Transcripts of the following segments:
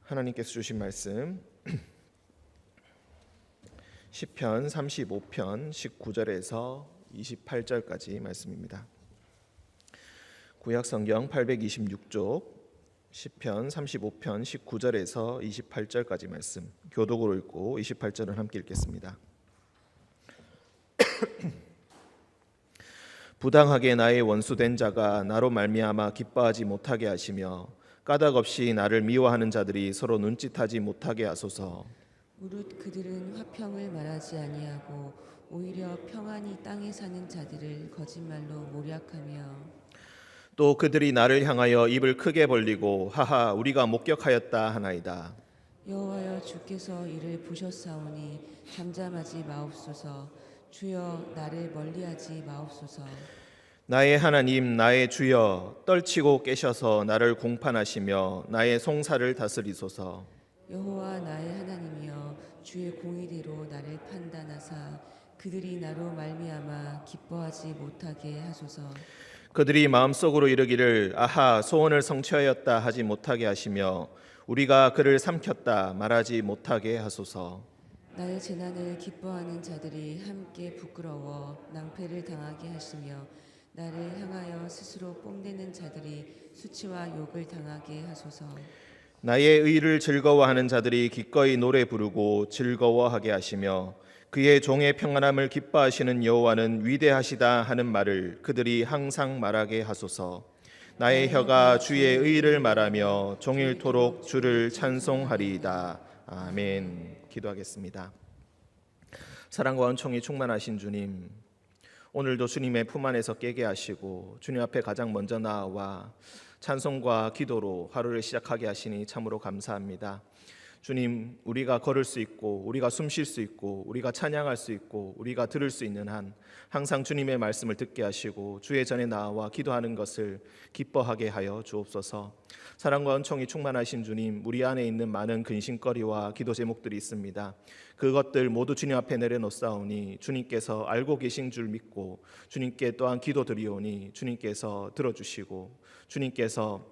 하나님께서 주신 말씀 시편 35편 19절에서 28절까지 말씀입니다. 구약 성경 826쪽 시편 35편 19절에서 28절까지 말씀 교독으로 읽고 28절을 함께 읽겠습니다. 부당하게 나의 원수된 자가 나로 말미암아 기뻐하지 못하게 하시며 까닭 없이 나를 미워하는 자들이 서로 눈짓하지 못하게 하소서. 무릇 그들은 화평을 말하지 아니하고 오히려 평안히 땅에 사는 자들을 거짓말로 모략하며 또 그들이 나를 향하여 입을 크게 벌리고 하하 우리가 목격하였다 하나이다. 여호와여 주께서 이를 보셨사오니 잠잠하지 마옵소서. 주여 나를 멀리하지 마옵소서. 나의 하나님 나의 주여 떨치고 깨셔서 나를 공판하시며 나의 송사를 다스리소서. 여호와 나의 하나님이여 주의 공의대로 나를 판단하사 그들이 나로 말미암아 기뻐하지 못하게 하소서. 그들이 마음속으로 이르기를 아하 소원을 성취하였다 하지 못하게 하시며 우리가 그를 삼켰다 말하지 못하게 하소서. 나의 재난을 기뻐하는 자들이 함께 부끄러워 낭패를 당하게 하시며 나를 향하여 스스로 뽐내는 자들이 수치와 욕을 당하게 하소서. 나의 의를 즐거워하는 자들이 기꺼이 노래 부르고 즐거워하게 하시며 그의 종의 평안함을 기뻐하시는 여호와는 위대하시다 하는 말을 그들이 항상 말하게 하소서. 나의 혀가 주의 의를 말하며 종일토록 주를 찬송하리이다. 아멘. 기도하겠습니다. 사랑과 은총이 충만하신 주님, 오늘도 주님의 품 안에서 깨게 하시고 주님 앞에 가장 먼저 나아와 찬송과 기도로 하루를 시작하게 하시니 참으로 감사합니다. 주님, 우리가 걸을 수 있고 우리가 숨 쉴 수 있고 우리가 찬양할 수 있고 우리가 들을 수 있는 한 항상 주님의 말씀을 듣게 하시고 주의 전에 나와 기도하는 것을 기뻐하게 하여 주옵소서. 사랑과 은총이 충만하신 주님, 우리 안에 있는 많은 근심거리와 기도 제목들이 있습니다. 그것들 모두 주님 앞에 내려놓사오니 주님께서 알고 계신 줄 믿고 주님께 또한 기도드리오니 주님께서 들어주시고 주님께서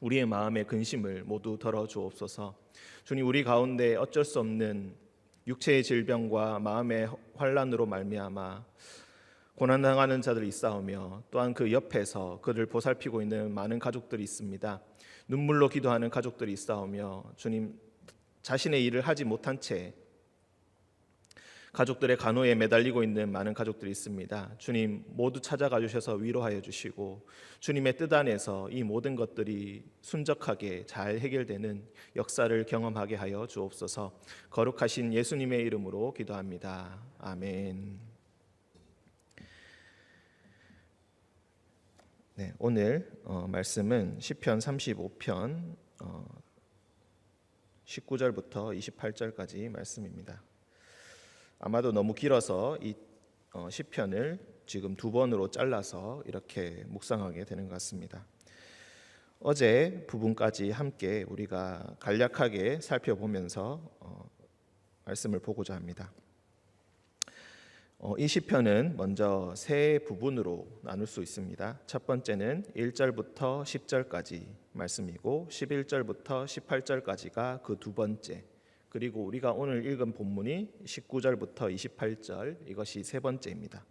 우리의 마음의 근심을 모두 덜어주옵소서. 주님, 우리 가운데 어쩔 수 없는 육체의 질병과 마음의 환난으로 말미암아 고난당하는 자들이 있사오며 또한 그 옆에서 그를 보살피고 있는 많은 가족들이 있습니다. 눈물로 기도하는 가족들이 있사오며 주님, 자신의 일을 하지 못한 채 가족들의 간호에 매달리고 있는 많은 가족들이 있습니다. 주님, 모두 찾아가 주셔서 위로하여 주시고 주님의 뜻 안에서 이 모든 것들이 순적하게 잘 해결되는 역사를 경험하게 하여 주옵소서. 거룩하신 예수님의 이름으로 기도합니다. 아멘. 네, 오늘 말씀은 시편 35편 19절부터 28절까지 말씀입니다. 아마도 너무 길어서 이 시편을 지금 두 번으로 잘라서 이렇게 묵상하게 되는 것 같습니다. 어제 부분까지 함께 우리가 간략하게 살펴보면서 말씀을 보고자 합니다. 이 시편은 먼저 세 부분으로 나눌 수 있습니다. 첫 번째는 1절부터 10절까지 말씀이고 11절부터 18절까지가 그 두 번째, 그리고 우리가 오늘 읽은 본문이 19절부터 28절, 이것이 세 번째입니다.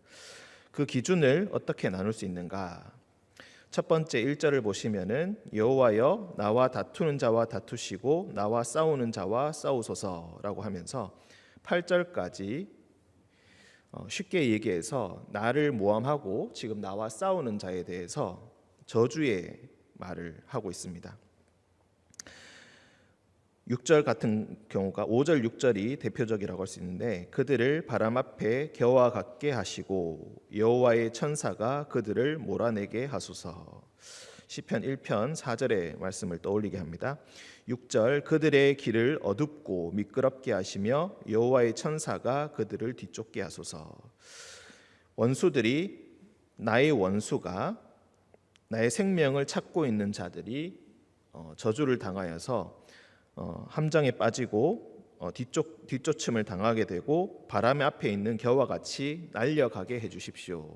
그 기준을 어떻게 나눌 수 있는가? 첫 번째 1절을 보시면은 여호와여 나와 다투는 자와 다투시고 나와 싸우는 자와 싸우소서라고 하면서 8절까지 쉽게 얘기해서 나를 모함하고 지금 나와 싸우는 자에 대해서 저주의 말을 하고 있습니다. 6절 같은 경우가 5절 6절이 대표적이라고 할 수 있는데 그들을 바람 앞에 겨와 같게 하시고 여호와의 천사가 그들을 몰아내게 하소서. 시편 1편 4절의 말씀을 떠올리게 합니다. 6절 그들의 길을 어둡고 미끄럽게 하시며 여호와의 천사가 그들을 뒤쫓게 하소서. 원수들이, 나의 원수가 나의 생명을 찾고 있는 자들이 저주를 당하여서 함정에 빠지고 뒤쫓음을 당하게 되고 바람의 앞에 있는 겨와 같이 날려가게 해주십시오.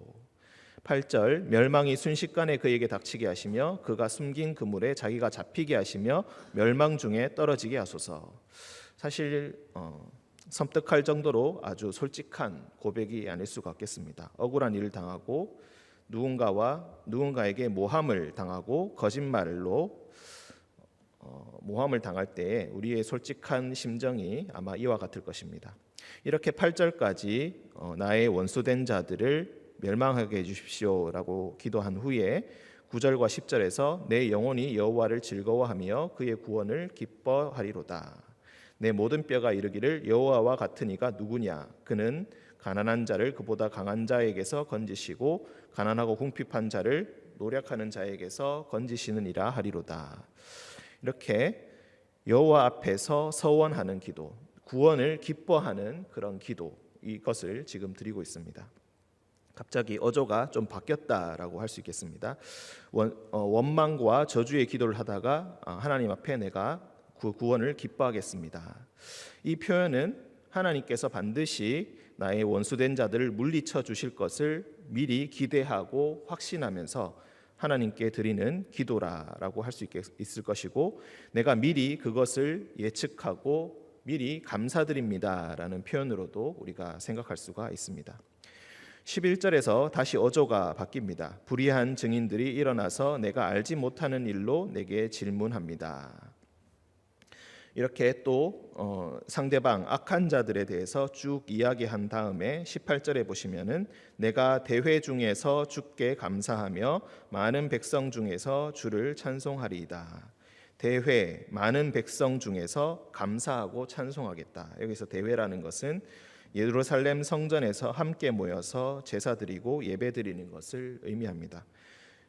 8절 멸망이 순식간에 그에게 닥치게 하시며 그가 숨긴 그물에 자기가 잡히게 하시며 멸망 중에 떨어지게 하소서. 사실 섬뜩할 정도로 아주 솔직한 고백이 아닐 수가 없겠습니다. 억울한 일을 당하고 누군가에게 모함을 당하고 거짓말로 모함을 당할 때에 우리의 솔직한 심정이 아마 이와 같을 것입니다. 이렇게 8절까지 나의 원수된 자들을 멸망하게 해주십시오라고 기도한 후에 9절과 10절에서 내 영혼이 여호와를 즐거워하며 그의 구원을 기뻐하리로다. 내 모든 뼈가 이르기를 여호와와 같은 이가 누구냐? 그는 가난한 자를 그보다 강한 자에게서 건지시고 가난하고 궁핍한 자를 노력하는 자에게서 건지시느니라 하리로다. 이렇게 여호와 앞에서 서원하는 기도, 구원을 기뻐하는 그런 기도, 이것을 지금 드리고 있습니다. 갑자기 어조가 좀 바뀌었다라고 할 수 있겠습니다. 원망과 저주의 기도를 하다가 하나님 앞에 내가 그 구원을 기뻐하겠습니다. 이 표현은 하나님께서 반드시 나의 원수된 자들을 물리쳐 주실 것을 미리 기대하고 확신하면서 하나님께 드리는 기도라고 할 수 있을 것이고, 내가 미리 그것을 예측하고 미리 감사드립니다라는 표현으로도 우리가 생각할 수가 있습니다. 11절에서 다시 어조가 바뀝니다. 불의한 증인들이 일어나서 내가 알지 못하는 일로 내게 질문합니다. 이렇게 또 상대방 악한 자들에 대해서 쭉 이야기한 다음에 18절에 보시면은 내가 대회 중에서 주께 감사하며 많은 백성 중에서 주를 찬송하리이다. 대회, 많은 백성 중에서 감사하고 찬송하겠다. 여기서 대회라는 것은 예루살렘 성전에서 함께 모여서 제사 드리고 예배 드리는 것을 의미합니다.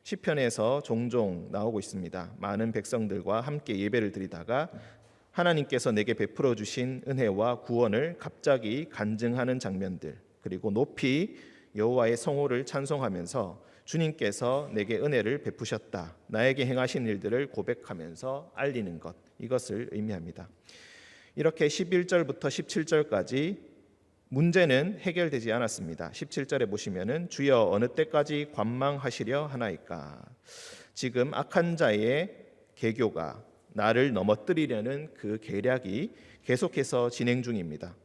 시편에서 종종 나오고 있습니다. 많은 백성들과 함께 예배를 드리다가 하나님께서 내게 베풀어 주신 은혜와 구원을 갑자기 간증하는 장면들, 그리고 높이 여호와의 성호를 찬송하면서 주님께서 내게 은혜를 베푸셨다, 나에게 행하신 일들을 고백하면서 알리는 것, 이것을 의미합니다. 이렇게 11절부터 17절까지 문제는 해결되지 않았습니다. 17절에 보시면은 주여 어느 때까지 관망하시려 하나이까. 지금 악한 자의 계교가 나를 넘어뜨리려는 그 계략이 계속해서 진행 중입니다.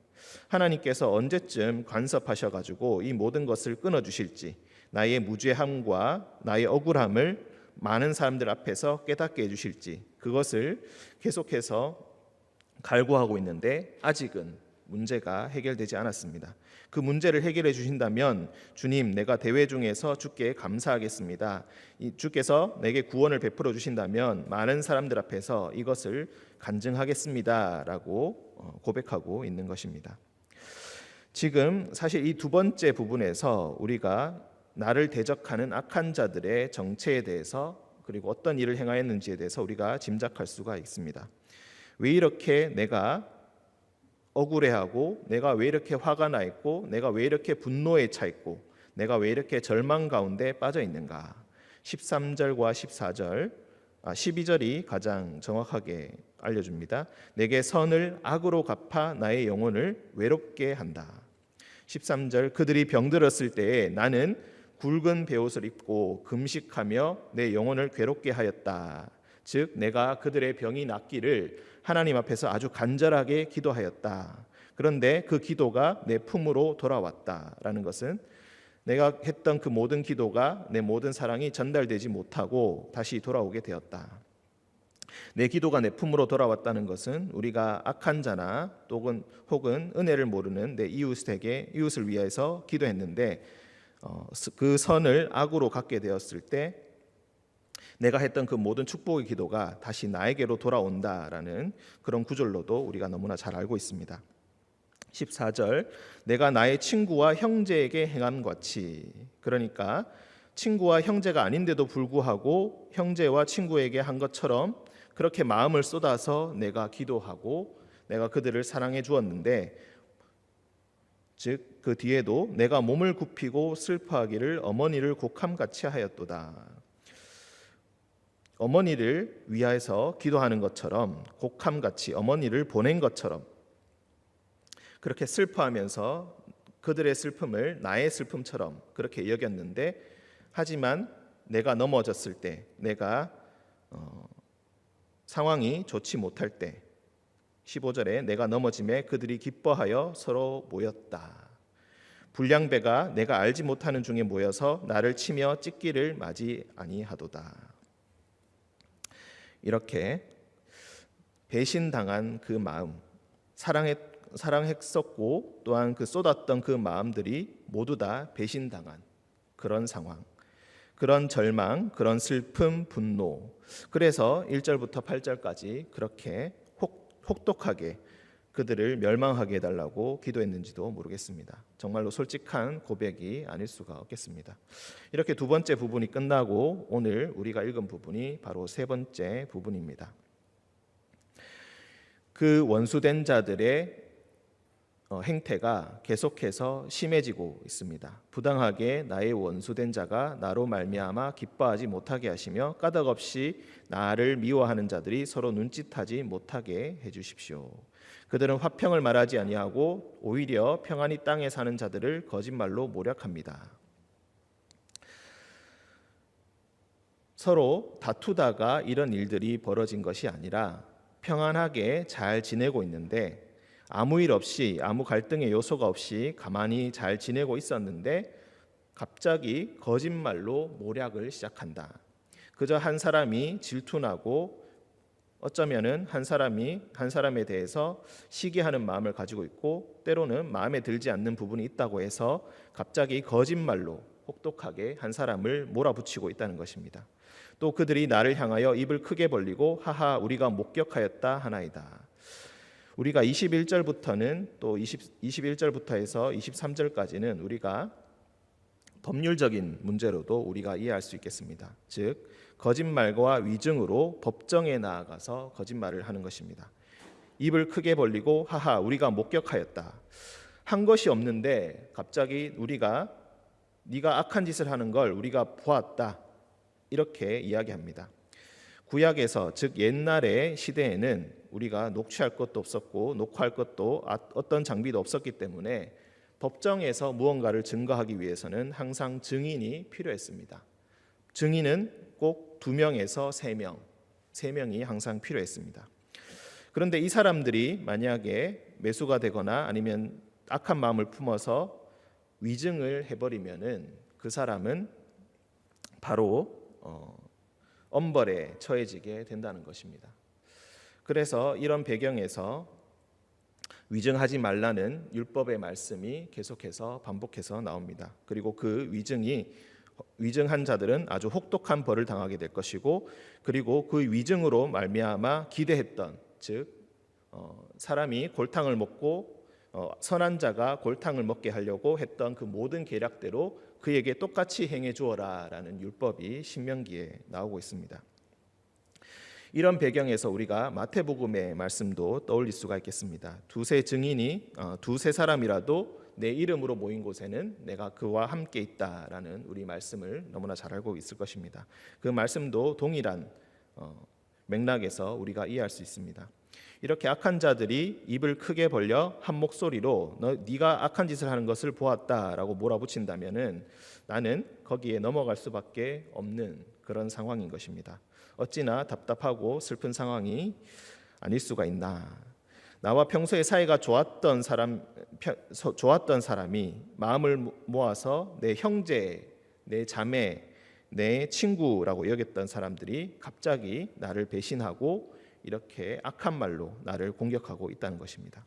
하나님께서 언제쯤 간섭하셔가지고 이 모든 것을 끊어주실지, 나의 무죄함과 나의 억울함을 많은 사람들 앞에서 깨닫게 해주실지, 그것을 계속해서 갈구하고 있는데 아직은 문제가 해결되지 않았습니다. 그 문제를 해결해 주신다면 주님, 내가 대회 중에서 주께 감사하겠습니다. 주께서 내게 구원을 베풀어 주신다면 많은 사람들 앞에서 이것을 간증하겠습니다라고 고백하고 있는 것입니다. 지금 사실 이 두 번째 부분에서 우리가 나를 대적하는 악한 자들의 정체에 대해서, 그리고 어떤 일을 행하였는지에 대해서 우리가 짐작할 수가 있습니다. 왜 이렇게 내가 억울해하고, 내가 왜 이렇게 화가 나 있고, 내가 왜 이렇게 분노에 차 있고, 내가 왜 이렇게 절망 가운데 빠져 있는가. 13절과 12절이 가장 정확하게 알려줍니다. 내게 선을 악으로 갚아 나의 영혼을 외롭게 한다. 13절 그들이 병들었을 때에 나는 굵은 베옷을 입고 금식하며 내 영혼을 괴롭게 하였다. 즉 내가 그들의 병이 낫기를 하나님 앞에서 아주 간절하게 기도하였다. 그런데 그 기도가 내 품으로 돌아왔다라는 것은 내가 했던 그 모든 기도가, 내 모든 사랑이 전달되지 못하고 다시 돌아오게 되었다. 내 기도가 내 품으로 돌아왔다는 것은 우리가 악한 자나 혹은 은혜를 모르는 내 이웃을 위해서 기도했는데 그 선을 악으로 갚게 되었을 때 내가 했던 그 모든 축복의 기도가 다시 나에게로 돌아온다라는 그런 구절로도 우리가 너무나 잘 알고 있습니다. 14절 내가 나의 친구와 형제에게 행한 같이, 그러니까 친구와 형제가 아닌데도 불구하고 형제와 친구에게 한 것처럼 그렇게 마음을 쏟아서 내가 기도하고 내가 그들을 사랑해 주었는데, 즉 그 뒤에도 내가 몸을 굽히고 슬퍼하기를 어머니를 곡함같이 하였도다. 어머니를 위하여서 기도하는 것처럼, 곡함같이 어머니를 보낸 것처럼 그렇게 슬퍼하면서 그들의 슬픔을 나의 슬픔처럼 그렇게 여겼는데 하지만 내가 넘어졌을 때, 내가 상황이 좋지 못할 때 15절에 내가 넘어짐에 그들이 기뻐하여 서로 모였다. 불량배가 내가 알지 못하는 중에 모여서 나를 치며 찢기를 맞이 아니하도다. 이렇게 배신당한 그 마음, 사랑했었고 또한 그 쏟았던 그 마음들이 모두 다 배신당한 그런 상황, 그런 절망, 그런 슬픔, 분노. 그래서 1절부터 8절까지 그렇게 혹독하게 그들을 멸망하게 해달라고 기도했는지도 모르겠습니다. 정말로 솔직한 고백이 아닐 수가 없겠습니다. 이렇게 두 번째 부분이 끝나고 오늘 우리가 읽은 부분이 바로 세 번째 부분입니다. 그 원수된 자들의 행태가 계속해서 심해지고 있습니다. 부당하게 나의 원수된 자가 나로 말미암아 기뻐하지 못하게 하시며 까닭없이 나를 미워하는 자들이 서로 눈짓하지 못하게 해주십시오. 그들은 화평을 말하지 아니하고 오히려 평안히 땅에 사는 자들을 거짓말로 모략합니다. 서로 다투다가 이런 일들이 벌어진 것이 아니라 평안하게 잘 지내고 있는데 아무 일 없이 아무 갈등의 요소가 없이 가만히 잘 지내고 있었는데 갑자기 거짓말로 모략을 시작한다. 그저 한 사람이 질투나고 어쩌면은 한 사람에 대해서 시기하는 마음을 가지고 있고 때로는 마음에 들지 않는 부분이 있다고 해서 갑자기 거짓말로 혹독하게 한 사람을 몰아붙이고 있다는 것입니다. 또 그들이 나를 향하여 입을 크게 벌리고 하하 우리가 목격하였다 하나이다. 우리가 21절부터는 또 21절부터 해서 23절까지는 우리가 법률적인 문제로도 우리가 이해할 수 있겠습니다. 즉 거짓말과 위증으로 법정에 나아가서 거짓말을 하는 것입니다. 입을 크게 벌리고 하하 우리가 목격하였다. 한 것이 없는데 갑자기 네가 악한 짓을 하는 걸 우리가 보았다. 이렇게 이야기합니다. 구약에서 즉 옛날의 시대에는 우리가 녹취할 것도 없었고 녹화할 것도 어떤 장비도 없었기 때문에 법정에서 무언가를 증거하기 위해서는 항상 증인이 필요했습니다. 증인은 꼭 2명에서 3명, 3명이 항상 필요했습니다. 그런데 이 사람들이 만약에 매수가 되거나 아니면 악한 마음을 품어서 위증을 해버리면은 그 사람은 바로 엄벌에 처해지게 된다는 것입니다. 그래서 이런 배경에서 위증하지 말라는 율법의 말씀이 계속해서 반복해서 나옵니다. 그리고 그 위증한 자들은 아주 혹독한 벌을 당하게 될 것이고 그리고 그 위증으로 말미암아 기대했던 즉 사람이 골탕을 먹고 선한 자가 골탕을 먹게 하려고 했던 그 모든 계략대로 그에게 똑같이 행해 주어라라는 율법이 신명기에 나오고 있습니다. 이런 배경에서 우리가 마태복음의 말씀도 떠올릴 수가 있겠습니다. 두세 사람이라도 내 이름으로 모인 곳에는 내가 그와 함께 있다라는 우리 말씀을 너무나 잘 알고 있을 것입니다. 그 말씀도 동일한 맥락에서 우리가 이해할 수 있습니다. 이렇게 악한 자들이 입을 크게 벌려 한 목소리로 네가 악한 짓을 하는 것을 보았다라고 몰아붙인다면은 나는 거기에 넘어갈 수밖에 없는 그런 상황인 것입니다. 어찌나 답답하고 슬픈 상황이 아닐 수가 있나. 나와 평소에 사이가 좋았던 사람이 마음을 모아서 내 형제, 내 자매, 내 친구라고 여겼던 사람들이 갑자기 나를 배신하고 이렇게 악한 말로 나를 공격하고 있다는 것입니다.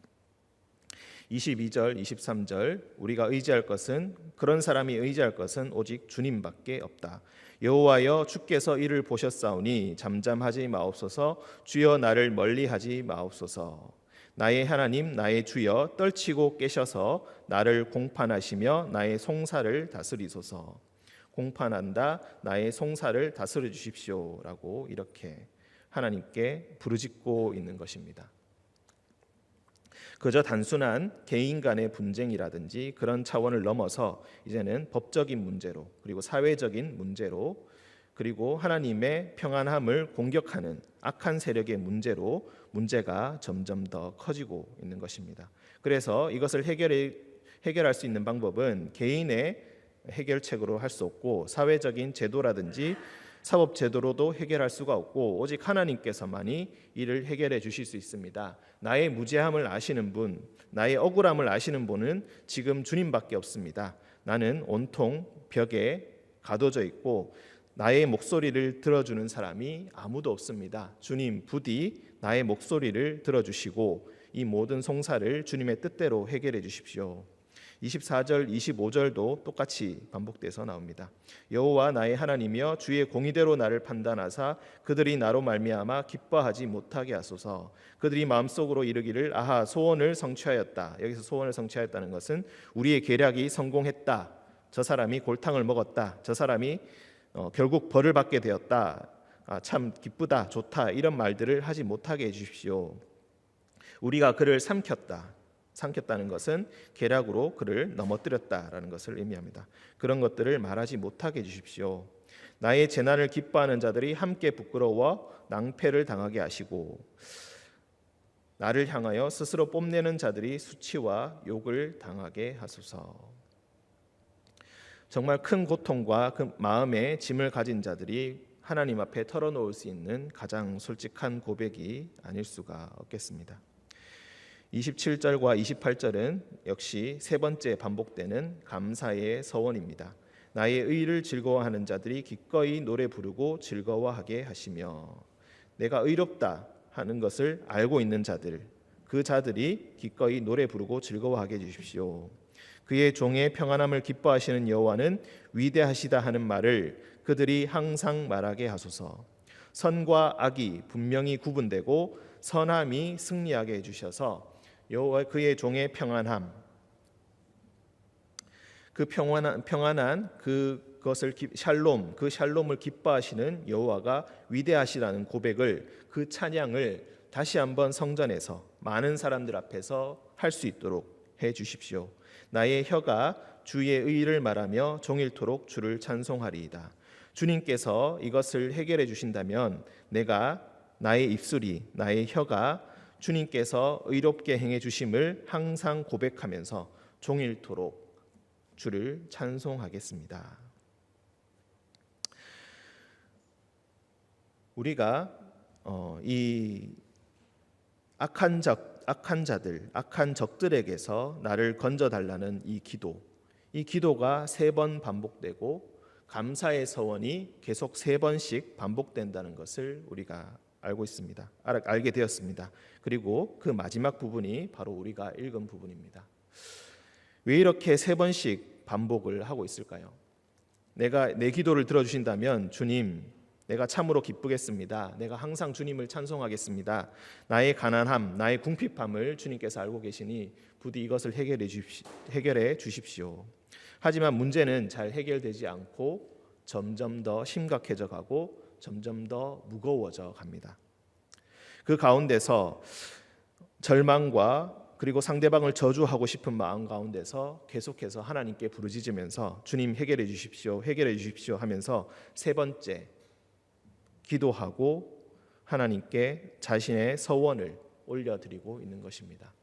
22절, 23절 우리가 그런 사람이 의지할 것은 오직 주님밖에 없다. 여호와여 주께서 이를 보셨사오니 잠잠하지 마옵소서. 주여 나를 멀리하지 마옵소서. 나의 하나님 나의 주여 떨치고 깨셔서 나를 공판하시며 나의 송사를 다스리소서. 공판한다 나의 송사를 다스려 주십시오라고 이렇게 하나님께 부르짖고 있는 것입니다. 그저 단순한 개인 간의 분쟁이라든지 그런 차원을 넘어서 이제는 법적인 문제로 그리고 사회적인 문제로 그리고 하나님의 평안함을 공격하는 악한 세력의 문제가 점점 더 커지고 있는 것입니다. 그래서 이것을 해결할 수 있는 방법은 개인의 해결책으로 할 수 없고 사회적인 제도라든지 사법 제도로도 해결할 수가 없고 오직 하나님께서만이 이를 해결해 주실 수 있습니다. 나의 무죄함을 아시는 분, 나의 억울함을 아시는 분은 지금 주님밖에 없습니다. 나는 온통 벽에 가둬져 있고 나의 목소리를 들어주는 사람이 아무도 없습니다. 주님 부디 나의 목소리를 들어주시고 이 모든 송사를 주님의 뜻대로 해결해 주십시오. 24절, 25절도 똑같이 반복돼서 나옵니다. 여호와 나의 하나님이여 주의 공의대로 나를 판단하사 그들이 나로 말미암아 기뻐하지 못하게 하소서. 그들이 마음속으로 이르기를 아하 소원을 성취하였다. 여기서 소원을 성취하였다는 것은 우리의 계략이 성공했다. 저 사람이 골탕을 먹었다. 저 사람이 결국 벌을 받게 되었다. 참 기쁘다, 좋다 이런 말들을 하지 못하게 해주십시오. 우리가 그를 삼켰다는 것은 계략으로 그를 넘어뜨렸다라는 것을 의미합니다. 그런 것들을 말하지 못하게 해주십시오. 나의 재난을 기뻐하는 자들이 함께 부끄러워 낭패를 당하게 하시고 나를 향하여 스스로 뽐내는 자들이 수치와 욕을 당하게 하소서. 정말 큰 고통과 그 마음의 짐을 가진 자들이 하나님 앞에 털어놓을 수 있는 가장 솔직한 고백이 아닐 수가 없겠습니다. 27절과 28절은 역시 세 번째 반복되는 감사의 서원입니다. 나의 의를 즐거워하는 자들이 기꺼이 노래 부르고 즐거워하게 하시며 내가 의롭다 하는 것을 알고 있는 자들, 그 자들이 기꺼이 노래 부르고 즐거워하게 해주십시오. 그의 종의 평안함을 기뻐하시는 여호와는 위대하시다 하는 말을 그들이 항상 말하게 하소서. 선과 악이 분명히 구분되고 선함이 승리하게 해주셔서 여호와 그의 종의 평안함, 그 평안한 그것을 샬롬, 그 샬롬을 기뻐하시는 여호와가 위대하시라는 고백을, 그 찬양을 다시 한번 성전에서 많은 사람들 앞에서 할 수 있도록 해 주십시오. 나의 혀가 주의 의를 말하며 종일토록 주를 찬송하리이다. 주님께서 이것을 해결해 주신다면 나의 입술이, 나의 혀가 주님께서 의롭게 행해 주심을 항상 고백하면서 종일토록 주를 찬송하겠습니다. 우리가 이 악한 자들, 악한 적들에게서 나를 건져달라는 이 기도가 3번 반복되고 감사의 서원이 계속 3번씩 반복된다는 것을 우리가 알게 되었습니다. 그리고 그 마지막 부분이 바로 우리가 읽은 부분입니다. 왜 이렇게 3번씩 반복을 하고 있을까요? 내 기도를 들어주신다면 주님, 내가 참으로 기쁘겠습니다. 내가 항상 주님을 찬송하겠습니다. 나의 가난함, 나의 궁핍함을 주님께서 알고 계시니 부디 이것을 해결해 주십시오. 하지만 문제는 잘 해결되지 않고 점점 더 심각해져 가고 점점 더 무거워져 갑니다. 그 가운데서 절망과 그리고 상대방을 저주하고 싶은 마음 가운데서 계속해서 하나님께 부르짖으면서 주님 해결해 주십시오 하면서 3번째 기도하고 하나님께 자신의 서원을 올려드리고 있는 것입니다.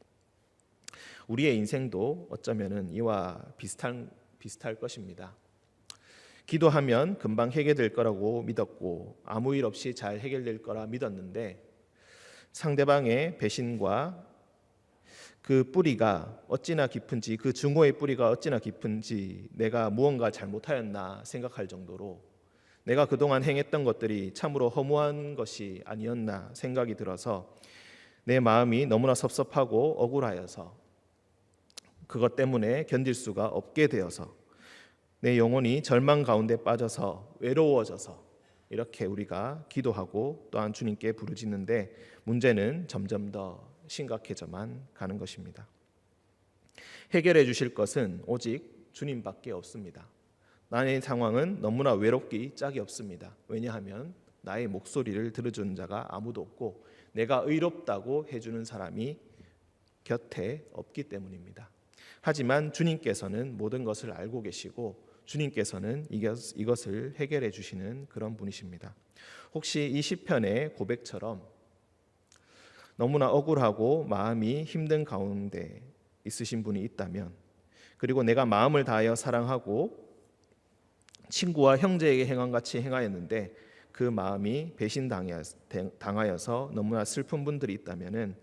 우리의 인생도 어쩌면은 이와 비슷할 것입니다. 기도하면 금방 해결될 거라고 믿었고 아무 일 없이 잘 해결될 거라 믿었는데 상대방의 배신과 그 뿌리가 어찌나 깊은지, 그 증오의 뿌리가 어찌나 깊은지 내가 무언가 잘못하였나 생각할 정도로 내가 그동안 행했던 것들이 참으로 허무한 것이 아니었나 생각이 들어서 내 마음이 너무나 섭섭하고 억울하여서 그것 때문에 견딜 수가 없게 되어서 내 영혼이 절망 가운데 빠져서 외로워져서 이렇게 우리가 기도하고 또한 주님께 부르짖는데 문제는 점점 더 심각해져만 가는 것입니다. 해결해 주실 것은 오직 주님밖에 없습니다. 나의 상황은 너무나 외롭기 짝이 없습니다. 왜냐하면 나의 목소리를 들어주는 자가 아무도 없고 내가 의롭다고 해주는 사람이 곁에 없기 때문입니다. 하지만 주님께서는 모든 것을 알고 계시고 주님께서는 이것을 해결해 주시는 그런 분이십니다. 혹시 이 시편의 고백처럼 너무나 억울하고 마음이 힘든 가운데 있으신 분이 있다면, 그리고 내가 마음을 다하여 사랑하고 친구와 형제에게 행함같이 행하였는데 그 마음이 배신당하여서 너무나 슬픈 분들이 있다면은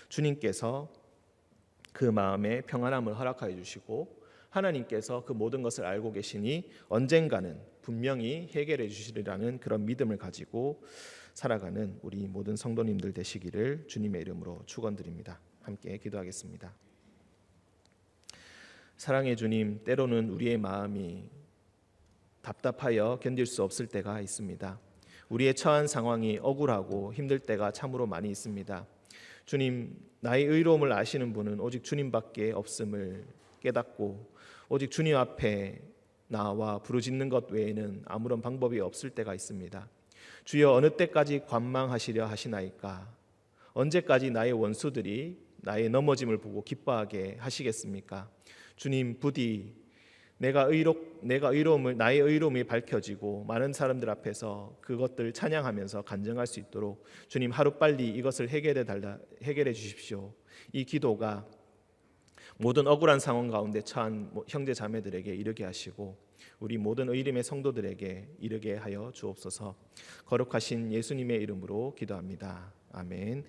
주님께서 그 마음에 평안함을 허락하여 주시고 하나님께서 그 모든 것을 알고 계시니 언젠가는 분명히 해결해 주시리라는 그런 믿음을 가지고 살아가는 우리 모든 성도님들 되시기를 주님의 이름으로 축원드립니다. 함께 기도하겠습니다. 사랑의 주님, 때로는 우리의 마음이 답답하여 견딜 수 없을 때가 있습니다. 우리의 처한 상황이 억울하고 힘들 때가 참으로 많이 있습니다. 주님, 나의 의로움을 아시는 분은 오직 주님밖에 없음을 깨닫고 오직 주님 앞에 나와 부르짖는 것 외에는 아무런 방법이 없을 때가 있습니다. 주여, 어느 때까지 관망하시려 하시나이까? 언제까지 나의 원수들이 나의 넘어짐을 보고 기뻐하게 하시겠습니까? 주님, 부디 나의 의로움이 밝혀지고 많은 사람들 앞에서 그것들 찬양하면서 간증할 수 있도록 주님, 하루빨리 이것을 해결해 주십시오. 이 기도가 모든 억울한 상황 가운데 처한 형제 자매들에게 이르게 하시고 우리 모든 의림의 성도들에게 이르게 하여 주옵소서. 거룩하신 예수님의 이름으로 기도합니다. 아멘.